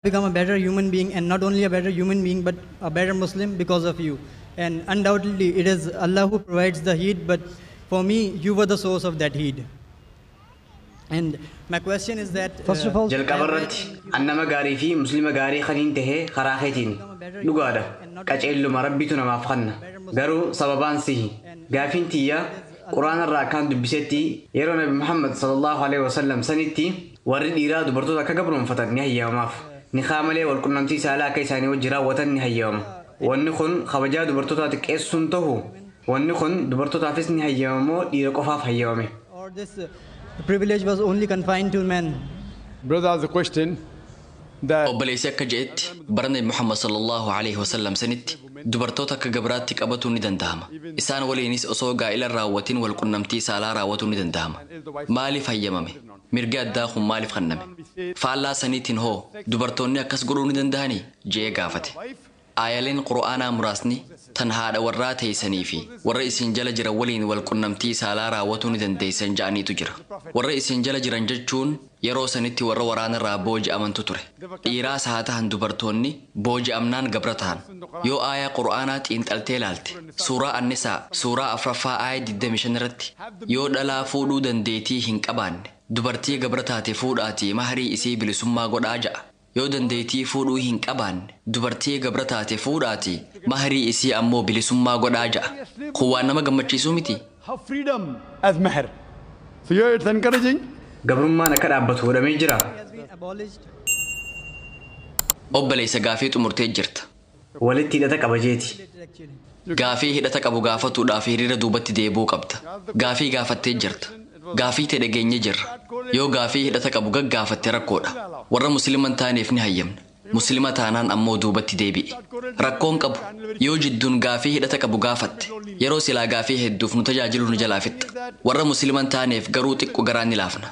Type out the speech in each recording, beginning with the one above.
become a better human being, and not only a better human being but a better Muslim because of you. And undoubtedly it is Allah who provides the heat, but for me you were the source of that heat. And my question is that first of all, jalqabarratti annama gaarii fi muslima gaarii khaniin tahee karaa keetiin dhugaadha qaceelluma rabbitu namaaf khanna garuu sababaan sihi gaafiin tiyya quraana irraa kan dubbisetti yeroo nabi Muhammad sallallahu alaihi wasallam sanitti warri dhiiraa dubartoota akka gabroonfatan ni hayyamaaf ni qaamalee wal qunnamtii saalaa akka isaanii wajjin raawwatan ni hayyama wanni kun kabajaa dubartootaa xiqqeessuun tahu wanni kun dubartootaafis ni hayyamamoo dhiira qofaaf hayyamame. The privilege was only confined to men. Brother, the question that obboleessi akka jeetti barana Muhammad sallallahu alaihi wasallam sanitti dubartoota akka gabraatti qabatu ni danda'ama. Isaan waliinis osoo gaa'ila raawwatiin wal qunnamtii saalaa raawwatu ni danda'ama. Maaliif hayyamame? Mirgi addaa kun maaliif kenname? Faallaa saniitiin hoo dubartoonni akkas godhuu ni danda'anii? Jee gaafate. Aayaleen Qur'aanaa muraasni tan haadha warraa teessanii fi warra isin jala jiran waliin wal qunnamtii saalaa raawwatuu ni dandeessan ja'aniitu jira. Warra isin jala jiran jechuun yeroo sanitti warra waraanarraa booji'amantu ture. Dhiiraas haa ta'an dubartoonni booji'amnaan gabra ta'an. Yoo aayaa Qur'aanaa xiinxaltee ilaalte suuraa Annisaa suuraa 4ffaa aayaa 25 irratti yoo dhalaa fuudhuu dandeetii hin qabaanne dubartii gabra taate fuudhaatii maharii isii bilisummaa godhaa ja'a. Yoo dandeetii fuudhuu hin qabaanne dubartii gabra taate fuudhaatii maharii isii ammoo bilisummaa godhaa ja'a. Kun waan nama gammachiisuu miti. have freedom as mahr. So you're it's encouraging. Gabrummaan akka dhaabbatu godhamee jira. Obboleessa gaafii xumurtee jirta. Walitti hidhata qaba jeeti. Gaafii hidhata qabu gaafatuudhaaf hiriira duubatti deebuu qabda. Gaafii gaafattee jirta. Gaafii ta'e dhageenye jirra. Yoo gaafii hidhata qabu gaggaafatte rakkoodha. Warra musliman taaneef ni hayyamna. Muslima taanaan ammoo duubatti deebi'i. Rakkoon qabu yoo jidduun gaafii hidhata qabu gaafatte yeroo silaa gaafii hedduuf nu tajaajilu nu jalaa fixxa. Warra musliman taaneef garuu xiqqoo garaan ni laafna.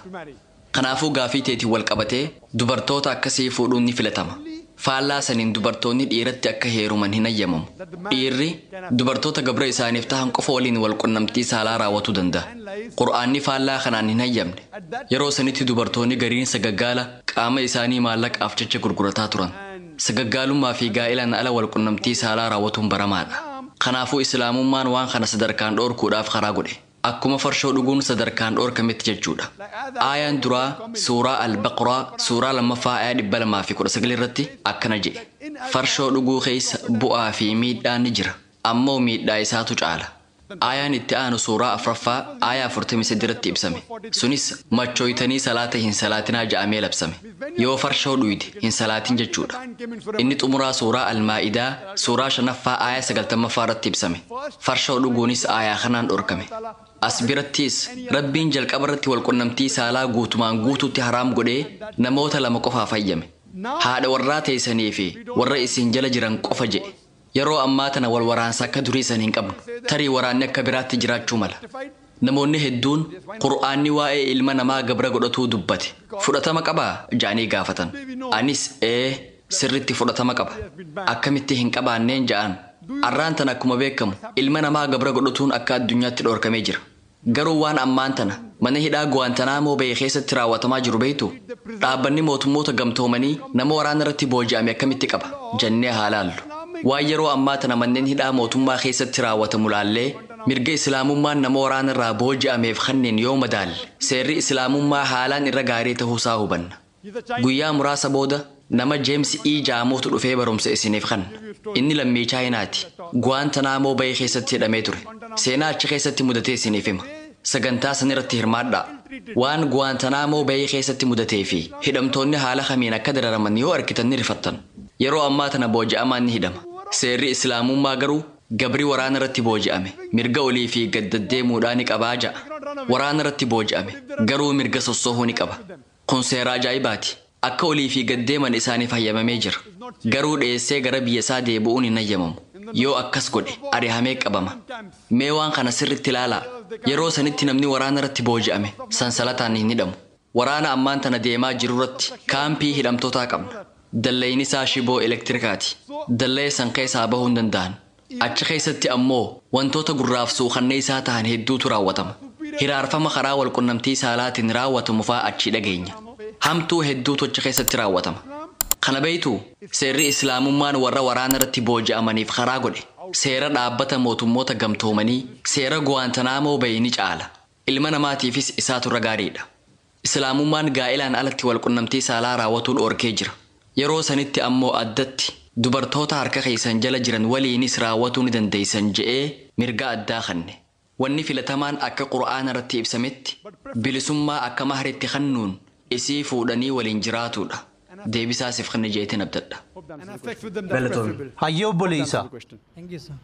Kanaafuu gaafii teetiin wal qabatee dubartoota akkasii fuudhuun ni filatama. Faallaa saniin dubartoonni dhiiratti akka heeruman hin hayyamamu. Dhiirri dubartoota gabra isaaniif tahan qofa waliin wal qunnamtii saalaa raawwatuu danda'a. Qur'aanni faallaa kanaan hin hayyamne. Yeroo sanitti dubartoonni gariin sagaggaala qaama isaanii maallaqaaf jecha gurgurataa turan. Sagaggaalummaa fi gaa'ilaan ala wal qunnamtii saalaa raawwatuun baramaadha. Kanaafuu islaamummaan waan kana sadarkaan dhoorkuudhaaf karaa godhe. Akkuma farshoo dhuguun sadarkaan dhoorkametti jechuudha. Aayaan duraa suuraa Al-Baqraa suuraa 2ffaa aayaa 219 irratti akkana jedhe. Farshoo dhuguu keessa bu'aa fi miidhaan ni jira. Ammoo miidhaa isaatu caala. Aayaan itti aanu suuraa 4ffaa aayaa 48 irratti ibsame. Sunis machooytanii salaata hin salaatinaa ja'amee labsame. Yoo farshoo dhuyde hin salaatin jechuudha. Inni xumuraa suuraa Al-Maa'idaa suuraa 5ffaa aayaa 90ffaa irratti ibsame. Farshoo dhuguunis aayaa kanaan dhorkame. As birattis Rabbiin jalqaba irratti wal qunnamtii saalaa guutumaan guutuutti haraam godhee namoota lama qofaaf hayyame. Haadha warraa teessanii fi warra isin jala jiran qofa jedhe. Yeroo ammaa tana wal waraansa akka durii san hin qabnu. Tarii waraanni akka biraatti jiraachuu mala. Namoonni hedduun Qur'aanni waa'ee ilma namaa gabra godhatuu dubbate. Fudhatama qabaa ja'anii gaafatan. Anis sirritti fudhatama qaba. Akkamitti hin qabaanneen ja'an. Arraan tana akkuma beekamu ilma namaa gabra godhatuun akka addunyaatti dhorkamee jira. Garuu waan ammaan tana mana hidhaa Guantanamo Bay keessatti raawwatamaa jiru beektu dhaabbanni mootummoota gamtoomanii nama waraana irratti booji'ame akkamitti qaba jennee haa laallu. Waan yeroo ammaa tana manneen hidhaa mootummaa keessatti raawwatamu laallee mirga islaamummaan nama waraana irraa booji'ameef kanneen yoo madaalle seerri islaamummaa haalaan irra gaarii ta'uusaa hubanna. Guyyaa muraasa booda nama James E. Jaamuutu dhufee barumsa isiniif kanna. Inni lammii Chaayinaati. Guantanamo Bay keessatti hidhamee ture. Seenaa achi keessatti mudatee isiniif hima. Sagantaa san irratti hirmaadhaa. Waan Guantanamo Bay keessatti mudatee fi hidhamtoonni haala kamiin akka dararaman yoo argitan ni rifattan. Yeroo ammaa tana booji'amaan ni hidhama. Seerri islaamummaa garuu gabri waraana irratti booji'ame mirga olii fi gaddaddeemuudhaa ni qabaa ja'a. Waraana irratti booji'ame garuu mirga sossohuu ni qaba. Kun seera ajaa'ibaati. Akka olii fi gaddeeman isaaniif hayyamamee jira. Garuu dhiyeessee gara biyya isaa deebi'uun hin hayyamamu. Yoo akkas godhe ari'amee qabama. Mee waan kana sirritti ilaalaa. Yeroo sanitti namni waraana irratti booji'ame sansalataan hin hidhamu. Waraana ammaan tana deemaa jiru irratti kaampii hidhamtootaa qabna. Dallayni isaa shiboo elektirikaati. Dallee san keessaa bahuu hin danda'an. Achi keessatti ammoo wantoota gurraaf suuqannee isaa ta'an hedduutu raawwatama. Hiraarfama karaa wal qunnamtii saalaatiin raawwatamu fa'aa achi dhageenya. Hamtuu hedduutu achi keessatti raawwatama. Kana beeytu seerri islaamummaan warra waraana irratti booji'amaniif karaa godhe. Seera dhaabbata mootummoota gamtoomanii seera Guantanamo Bay ni caala. Ilma namaatiifis isaatu irra gaariidha. Islaamummaan gaa'ilaan alatti walqunnamtii saalaa raawwatuu dhorkee jira. Yeroo sanitti ammoo addatti dubartoota harka keessan jala jiran waliinis raawwatuu ni dandeessan je'ee mirga addaa kanne. Wanni filatamaan akka Qur'aana irratti ibsametti bilisummaa akka maharitti kannuun isii fuudhanii waliin jiraatudha. Deebisaasiif kan jeetiin abdadha. Galatoon. Hayyoo obboleessa. Thank you, sir.